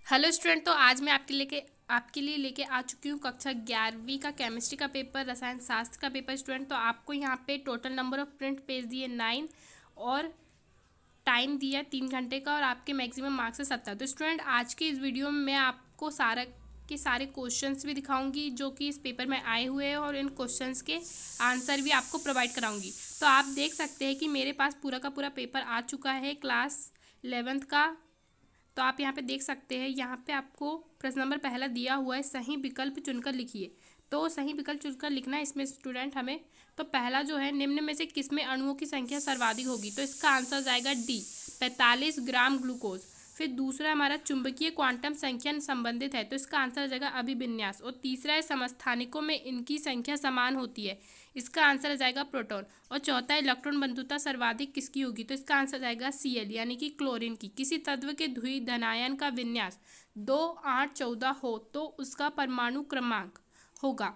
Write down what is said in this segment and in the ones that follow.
Hello student, तो आज मैं आपके लिए लेके आ चुकी हूँ कक्षा 11वीं का केमिस्ट्री का पेपर, रसायन शास्त्र का पेपर। स्टूडेंट, तो आपको यहाँ पे total number of print page दिए 9 और टाइम दिया 3 घंटे का और आपके मैक्सिमम मार्क्स है 70। तो स्टूडेंट, आज की इस वीडियो में मैं आपको सारे क्वेश्चंस भी दिखाऊंगी जो कि इस पेपर में आए हुए हैं और इन क्वेश्चंस के आंसर भी आपको प्रोवाइड कराऊंगी। तो आप देख सकते हैं कि मेरे पास पूरा का पूरा पेपर आ चुका है क्लास 11th का। तो आप यहाँ पे देख सकते हैं, यहाँ पे आपको प्रश्न नंबर पहला दिया हुआ है, सही विकल्प चुनकर लिखिए। तो सही विकल्प चुनकर लिखना है इसमें स्टूडेंट हमें। तो पहला जो है, निम्न में से किसमें अणुओं की संख्या सर्वाधिक होगी? तो इसका आंसर जाएगा डी, 45 ग्राम ग्लूकोज। फिर दूसरा हमारा चुंबकीय क्वांटम संख्या संबंधित है, तो इसका आंसर हो जाएगा अभिविन्यास। और तीसरा है, समस्थानिकों में इनकी संख्या समान होती है, इसका आंसर आ जाएगा प्रोटॉन। और चौथा, इलेक्ट्रॉन बंधुता सर्वाधिक किसकी होगी? तो इसका आंसर जाएगा Cl यानी कि क्लोरीन की। किसी तत्व के द्विधनायन का विन्यास 2, 8, 14 हो तो उसका परमाणु क्रमांक होगा,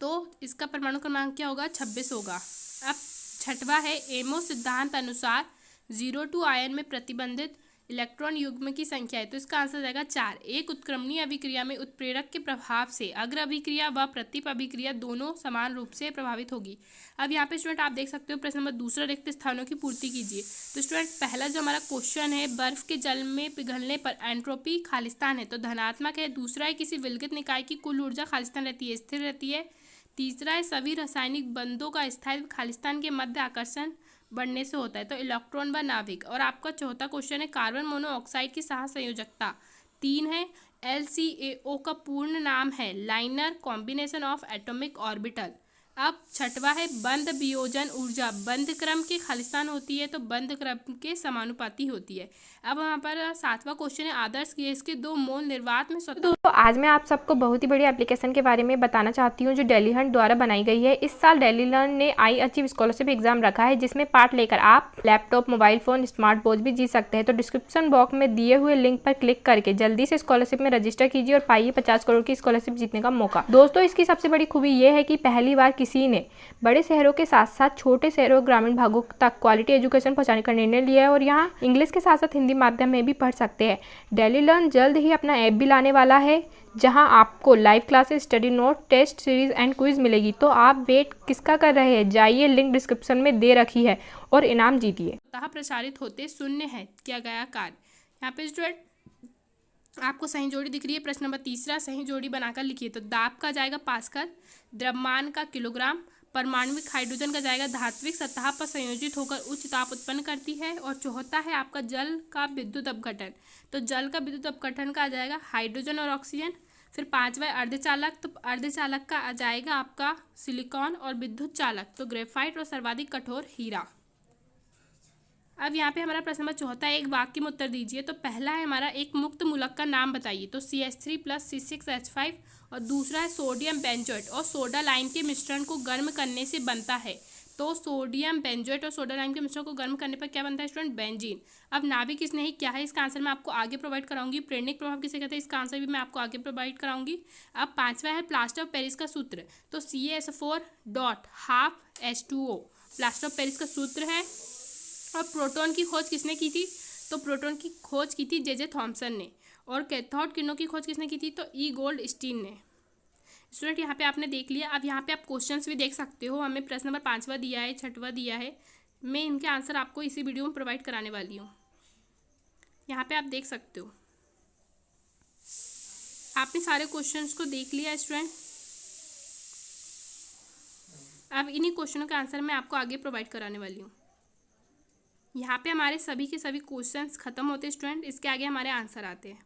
तो इसका परमाणु क्रमांक क्या होगा? 26 होगा। अब छठवा है, एमो सिद्धांत अनुसार 0 आयन में प्रतिबंधित इलेक्ट्रॉन युग्म की संख्या है, तो इसका आंसर जाएगा 4। एक उत्क्रमणीय अभिक्रिया में उत्प्रेरक के प्रभाव से अग्र अभिक्रिया व प्रतीप अभिक्रिया दोनों समान रूप से प्रभावित होगी। अब यहाँ पे स्टूडेंट आप देख सकते हो, प्रश्न नंबर दूसरा, रिक्त स्थानों की पूर्ति कीजिए। तो स्टूडेंट पहला जो हमारा क्वेश्चन है, बर्फ के जल में पिघलने पर एंट्रोपी खालिस्तान है, तो धनात्मक है। दूसरा है, किसी विलगित निकाय की कुल ऊर्जा खालिस्तान रहती है, स्थिर रहती है। तीसरा है, सभी रासायनिक बंधों का स्थायित्व खालिस्तान के मध्य आकर्षण बढ़ने से होता है, तो इलेक्ट्रॉन व नाभिक। और आपका चौथा क्वेश्चन है, कार्बन मोनोऑक्साइड की सह संयोजकता 3 है। LCAO का पूर्ण नाम है liner combination of atomic orbital. अब छठवा है, बंध वियोजन ऊर्जा बंध क्रम के खालिस्तान होती है, तो बंध क्रम के समानुपाती होती है। अब वहाँ पर सातवां क्वेश्चन है, आदर्श गैस के 2 मोल निर्वात में स्वतः। तो आज मैं आप सबको बहुत ही बड़ी एप्लीकेशन के बारे में बताना चाहती हूँ जो डेली हंट द्वारा बनाई गई है। इस साल डेली लर्न ने आई अचीव स्कॉलरशिप एग्जाम रखा है, जिसमें पार्ट लेकर आप laptop, mobile phone, smart watch भी जीत सकते हैं। तो डिस्क्रिप्शन बॉक्स में दिए हुए लिंक पर क्लिक करके जल्दी से स्कॉलरशिप में रजिस्टर कीजिए और पाइए 50 करोड़ की स्कॉलरशिप जीतने का मौका। दोस्तों, इसकी सबसे बड़ी खूबी ये है कि पहली बार किसी ने बड़े शहरों के साथ साथ छोटे शहरों और ग्रामीण भागों तक क्वालिटी एजुकेशन पहुंचाने का निर्णय लिया है और यहाँ इंग्लिश के साथ साथ हिंदी माध्यम में भी पढ़ सकते हैं। डेली लर्न जल्द ही अपना ऐप भी लाने वाला है, जहां आपको live classes, study note, test series and quiz मिलेगी। तो आप वेट किसका कर रहे हैं? जाइए, लिंक डिस्क्रिप्शन में दे रखी है और इनाम जीतिए। प्रसारित होते शून्य है किया गया कार्य। यहाँ पे स्टूडेंट आपको सही जोड़ी दिख रही है। प्रश्न नंबर तीसरा, सही जोड़ी बनाकर लिखिए। तो दाब का जाएगा पास्कल, द्रव्यमान का किलोग्राम, परमाणुविक हाइड्रोजन का जाएगा धात्विक सतह पर संयोजित होकर उच्च ताप उत्पन्न करती है। और चौथा है आपका जल का विद्युत अपघटन, तो जल का विद्युत अपघटन का आ जाएगा हाइड्रोजन और ऑक्सीजन। फिर पांचवा अर्धचालक, तो अर्धचालक का आ जाएगा आपका सिलिकॉन। और विद्युत चालक तो ग्रेफाइट और सर्वाधिक कठोर हीरा। अब यहाँ पे हमारा प्रश्न नंबर चौथा है, एक वाक्य में उत्तर दीजिए। तो पहला है हमारा, एक मुक्त मूलक का नाम बताइए। तो CH3 + C6H5। और दूसरा है सोडियम बेंजोएट और सोडा लाइम के मिश्रण को गर्म करने से बनता है। तो सोडियम बेंजोएट और सोडा लाइम के मिश्रण को गर्म करने पर क्या बनता है स्टूडेंट? बेंजीन। अब नाभिक स्नेही क्या है, इसका आंसर मैं आपको आगे प्रोवाइड कराऊंगी। प्रेरणिक प्रभाव किसे कहते हैं, इसका आंसर भी मैं आपको आगे प्रोवाइड कराऊंगी। अब पांचवा है प्लास्टर ऑफ पेरिस का सूत्र। तो CaS4.12H2O प्लास्टर ऑफ पेरिस का सूत्र है। और प्रोटॉन की खोज किसने की थी? तो प्रोटॉन की खोज की थी जे थॉमसन ने। और कैथोड किरणों की खोज किसने की थी? तो ई गोल्डस्टीन ने। स्टूडेंट यहाँ पे आपने देख लिया। अब यहाँ पे आप क्वेश्चंस भी देख सकते हो। हमें प्रश्न नंबर 5वां दिया है, 6वां दिया है। मैं इनके आंसर आपको इसी वीडियो में प्रोवाइड कराने वाली हूँ। यहाँ पे आप देख सकते हो। आपने सारे क्वेश्चंस को देख लिया स्टूडेंट। अब इन्हीं क्वेश्चनों का आंसर मैं आपको आगे प्रोवाइड कराने वाली हूँ। यहाँ पे हमारे सभी के सभी क्वेश्चंस खत्म होते हैं स्टूडेंट, इसके आगे हमारे आंसर आते हैं।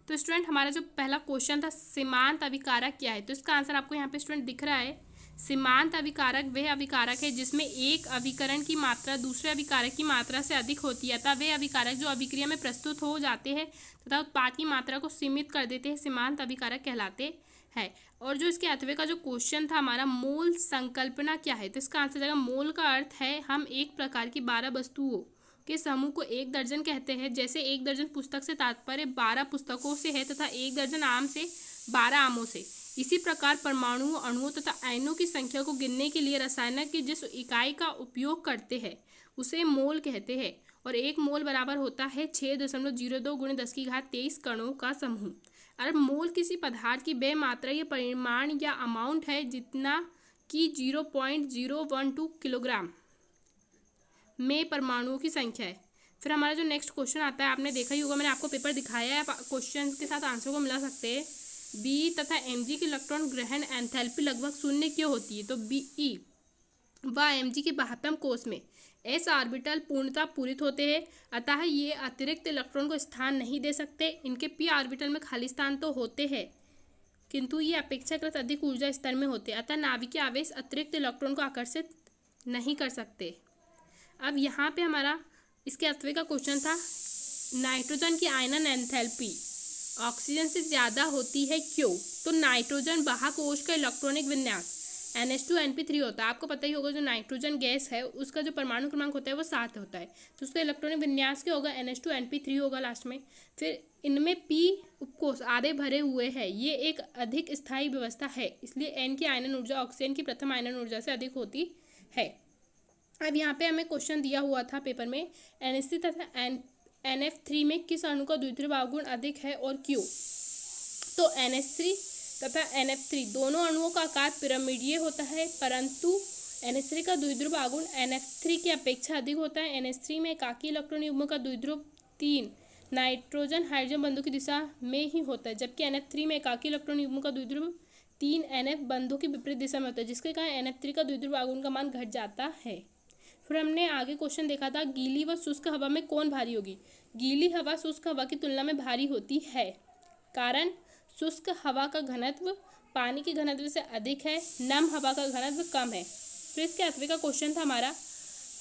तो स्टूडेंट हमारा जो पहला क्वेश्चन था, सीमांत अभिकारक क्या है? तो इसका आंसर आपको यहाँ पे स्टूडेंट दिख रहा है। सीमांत अभिकारक वह अभिकारक है जिसमें एक अभिकरण की मात्रा दूसरे अभिकारक की मात्रा से अधिक होती है, अतः वे अभिकारक जो अभिक्रिया में प्रस्तुत हो जाते हैं तथा उत्पाद की मात्रा को सीमित कर देते हैं, सीमांत अभिकारक कहलाते है। और जो इसके 8वें का जो क्वेश्चन था हमारा, मोल संकल्पना क्या है? तो इसका आंसर जाएगा, मोल का अर्थ है हम एक प्रकार की 12 वस्तुओं के समूह को 1 दर्जन कहते हैं। जैसे 1 दर्जन पुस्तक से तात्पर्य 12 पुस्तकों से है तथा 1 दर्जन आम से 12 आमों से। इसी प्रकार परमाणुओं, अणुओं तथा आयनों की संख्या को गिनने के लिए रसायन की जिस इकाई का उपयोग करते हैं उसे मोल कहते हैं। और 1 मोल बराबर होता है 6.02 गुणे 10⁻23 कणों का समूह। अब मोल किसी पदार्थ की वह मात्रा या परिमाण या अमाउंट है जितना कि 0.012 किलोग्राम में परमाणुओं की संख्या है। फिर हमारा जो नेक्स्ट क्वेश्चन आता है, आपने देखा ही होगा, मैंने आपको पेपर दिखाया है, क्वेश्चन के साथ आंसर को मिला सकते हैं। बी तथा Mg की इलेक्ट्रॉन ग्रहण एंथैल्पी लगभग शून्य क्यों होती है? तो Be व Mg के बाह्यतम कोश में s ऑर्बिटल पूर्णतः पूरित होते हैं, अतः ये अतिरिक्त इलेक्ट्रॉन को स्थान नहीं दे सकते। इनके p ऑर्बिटल में खाली स्थान तो होते हैं किंतु ये अपेक्षाकृत अधिक ऊर्जा स्तर में होते हैं, अतः नाभिकीय आवेश अतिरिक्त इलेक्ट्रॉन को आकर्षित नहीं कर सकते। अब यहाँ पे हमारा इसके अथवे का क्वेश्चन था, नाइट्रोजन की आयनन एंथैल्पी ऑक्सीजन से ज़्यादा होती है क्यों? तो नाइट्रोजन बाह्य कोश का इलेक्ट्रॉनिक विन्यास NH2NP3 होता है। आपको पता ही होगा जो नाइट्रोजन गैस है उसका जो परमाणु क्रमांक होता है वो 7 होता है, तो उसका इलेक्ट्रॉनिक विन्यास क्या होगा? NH2NP3 होगा लास्ट में। फिर इनमें P उपकोष आधे भरे हुए हैं, ये एक अधिक स्थायी व्यवस्था है, इसलिए N की आयनन ऊर्जा ऑक्सीजन की प्रथम आयनन ऊर्जा से अधिक होती है। अब यहाँ पे हमें क्वेश्चन दिया हुआ था पेपर में, NH3 तथा NF3 में किस अणु का द्विध्रुव आघूर्ण अधिक है और क्यों? तो NH3 तथा NF3 दोनों अणुओं का आकार पिरामिडीय होता है, परंतु NH3 का द्विध्रुव आघूर्ण NF3 की अपेक्षा अधिक होता है। NH3 में एकाकी इलेक्ट्रॉन युग्म का द्विध्रुव 3 नाइट्रोजन हाइड्रोजन बंधों की दिशा में ही होता है, जबकि NF3 में एकाकी इलेक्ट्रॉन युग्म का द्विध्रुव 3 NF बंधों की विपरीत दिशा में होता है, जिसके कारण NF3 का द्विध्रुव आघूर्ण का मान घट जाता है। फिर हमने आगे क्वेश्चन देखा था, गीली व शुष्क हवा में कौन भारी होगी? गीली हवा शुष्क हवा की तुलना में भारी होती है, कारण शुष्क हवा का घनत्व पानी के घनत्व से अधिक है, नम हवा का घनत्व कम है। फिर इसके अथवे का क्वेश्चन था हमारा,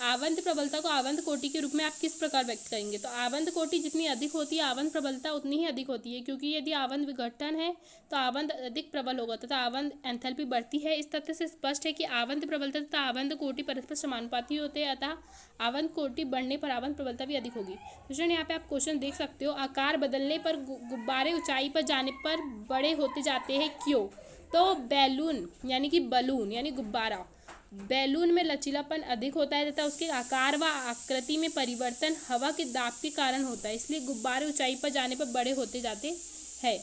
आवंत प्रबलता को आवंत कोटि के रूप में आप किस प्रकार व्यक्त करेंगे? तो आवंत कोटि जितनी अधिक होती है आवंत प्रबलता उतनी ही अधिक होती है, क्योंकि यदि आवंत विघटन है तो आवंत अधिक प्रबल होगा तथा आवंत एंथैल्पी बढ़ती है। इस तथ्य से स्पष्ट है कि आवंत प्रबलता तथा आवंत कोटि परस्पर समानुपाती होते हैं, अतः आवंत कोटि बढ़ने पर आवंत प्रबलता भी अधिक होगी। तो यहाँ पे आप क्वेश्चन देख सकते हो, आकार बदलने पर गुब्बारे ऊंचाई पर जाने पर बड़े होते जाते हैं क्यों? तो बैलून यानी कि बलून यानी गुब्बारा, बैलून में लचीलापन अधिक होता है तथा उसके आकार व आकृति में परिवर्तन हवा के दाब के कारण होता है, इसलिए गुब्बारे ऊंचाई पर जाने पर बड़े होते जाते हैं।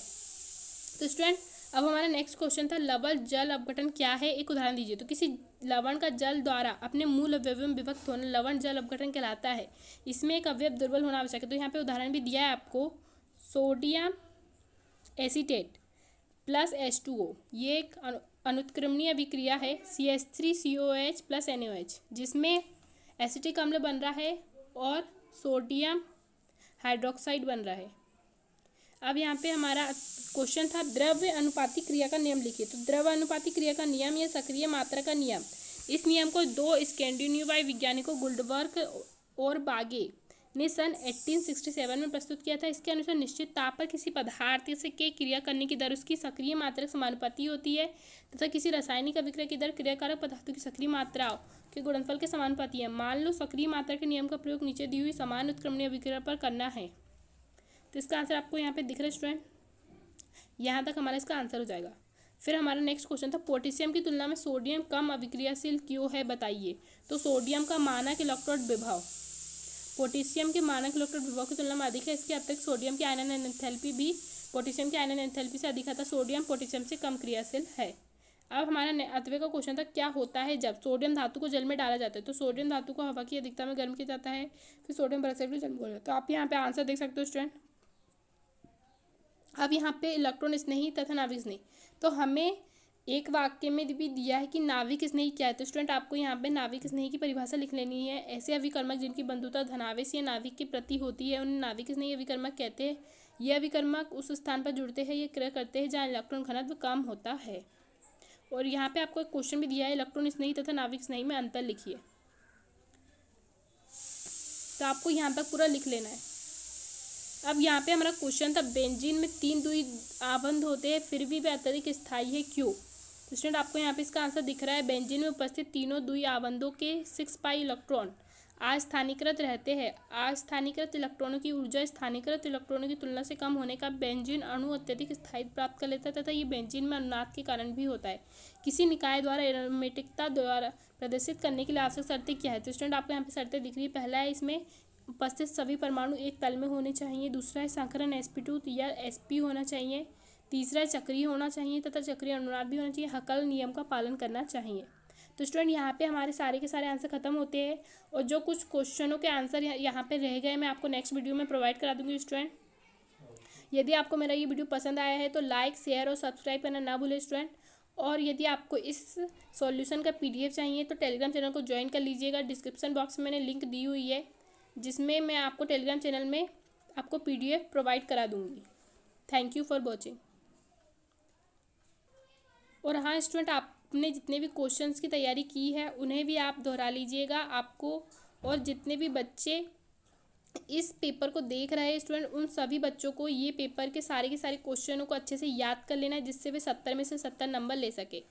तो स्टूडेंट अब हमारा नेक्स्ट क्वेश्चन था, लवण जल अपघटन क्या है? एक उदाहरण दीजिए। तो किसी लवण का जल द्वारा अपने मूल अवयव में विभक्त होना लवण जल अपघटन कहलाता है। इसमें एक अवयव दुर्बल होना आवश्यक है। तो यहाँ पे उदाहरण भी दिया है आपको, सोडियम एसीटेट प्लस H2O, ये एक अनुत्क्रमणीय अभिक्रिया है CH3COH प्लस NaOH, जिसमें एसिटिक अम्ल बन रहा है और सोडियम हाइड्रोक्साइड बन रहा है। अब यहाँ पे हमारा क्वेश्चन था, द्रव्य अनुपाती क्रिया का नियम लिखिए। तो द्रव्य अनुपाती क्रिया का नियम या सक्रिय मात्रा का नियम, इस नियम को 2 स्कैंडिनेवियाई वैज्ञानिकों गुल्डबर्ग और बागे ने सन 1867 में प्रस्तुत किया था। इसके अनुसार निश्चित ताप पर किसी पदार्थ से के क्रिया करने की दर उसकी सक्रिय मात्रा के समानुपाती होती है तथा किसी रासायनिक अभिक्रिया की दर क्रियाकारक पदार्थों की सक्रिय मात्राओं के गुणनफल के समानुपाती है। मान लो सक्रिय मात्रा के नियम का प्रयोग नीचे दी हुई समान उत्क्रमणीय अभिक्रिया पर करना है। तो इसका आंसर आपको यहाँ पे दिख रहा है स्टूडेंट, यहाँ तक हमारा इसका आंसर हो जाएगा। फिर हमारा नेक्स्ट क्वेश्चन था, पोटेशियम की तुलना में सोडियम कम अभिक्रियाशील क्यों है, बताइए। तो सोडियम का मानक इलेक्ट्रोड विभव पोटेशियम के मानक इलेक्ट्रोड विभव की तुलना में अधिक है। इसके अतिरिक्त सोडियम की आयनन एंथैल्पी भी पोटेशियम की आयनन एंथैल्पी से अधिक आता। सोडियम पोटेशियम से कम क्रियाशील है। अब हमारा अथवे का क्वेश्चन था, क्या होता है जब सोडियम धातु को जल में डाला जाता है? तो सोडियम धातु को हवा की अधिकता में गर्म किया जाता है, फिर सोडियम पेरोक्साइड को जल में घोला जाता है। तो आप यहाँ पे आंसर देख सकते हो स्टूडेंट। अब यहाँ पे इलेक्ट्रॉन स्नेही तथा नाभिक स्नेही, तो हमें एक वाक्य में भी दिया है कि नाभिक स्नेही क्या है। तो स्टूडेंट आपको यहाँ पे नाभिक स्नेही की परिभाषा लिख लेनी है। ऐसे अभिकर्मक जिनकी बंधुता धनावेश या नाभिक के प्रति होती है उन्हें नाभिक स्नेही अभिकर्मक कहते हैं। ये अभिकर्मक उस स्थान पर जुड़ते हैं, ये क्रिया करते हैं जहाँ इलेक्ट्रॉन घनत्व कम होता है। और यहाँ पे आपको एक क्वेश्चन भी दिया है, इलेक्ट्रॉन स्नेही तथा नाभिक स्नेही में अंतर लिखिए। तो आपको यहाँ तक पूरा लिख लेना है। अब यहाँ पे हमारा क्वेश्चन था, बेंजीन में 3 द्वि आबंध होते हैं फिर भी वे अत्यधिक स्थायी है क्यों? तो स्टूडेंट आपको यहाँ पे इसका आंसर दिख रहा है, बेंजीन में उपस्थित तीनों द्वि आबंधों के 6 पाई इलेक्ट्रॉन अस्थानीकृत रहते हैं। अस्थानीकृत इलेक्ट्रॉनों की ऊर्जा स्थानीकृत इलेक्ट्रॉनों की तुलना से कम होने का बेंजीन अणु अत्यधिक स्थायित्व प्राप्त कर लेता है तथा ये बेंजीन में अनुनाद के कारण भी होता है। किसी निकाय द्वारा एरोमेटिकता द्वारा प्रदर्शित करने के लिए आवश्यक शर्तें क्या है? तो स्टूडेंट आपको यहाँ पे शर्तें दिख रही है। पहला है, इसमें उपस्थित सभी परमाणु एक तल में होने चाहिए। दूसरा है संकरण sp2 या sp होना चाहिए। तीसरा है चक्रीय होना चाहिए तथा चक्रीय अनुनाद भी होना चाहिए। हकल नियम का पालन करना चाहिए। तो स्टूडेंट यहाँ पे हमारे सारे के सारे आंसर खत्म होते हैं और जो कुछ क्वेश्चनों के आंसर यहाँ पे रह गए मैं आपको नेक्स्ट वीडियो में प्रोवाइड करा दूँगी स्टूडेंट। यदि आपको मेरा ये वीडियो पसंद आया है तो लाइक शेयर और सब्सक्राइब करना ना भूलें स्टूडेंट। और यदि आपको इस सॉल्यूशन का PDF चाहिए तो टेलीग्राम चैनल को ज्वाइन कर लीजिएगा। डिस्क्रिप्शन बॉक्स में मैंने लिंक दी हुई है जिसमें मैं आपको टेलीग्राम चैनल में आपको PDF प्रोवाइड करा दूँगी। Thank you for watching. और हाँ स्टूडेंट, आपने जितने भी क्वेश्चंस की तैयारी की है उन्हें भी आप दोहरा लीजिएगा। आपको और जितने भी बच्चे इस पेपर को देख रहे हैं स्टूडेंट, उन सभी बच्चों को ये पेपर के सारे क्वेश्चनों को अच्छे से याद कर लेना है जिससे वे 70 में से 70 नंबर ले सके।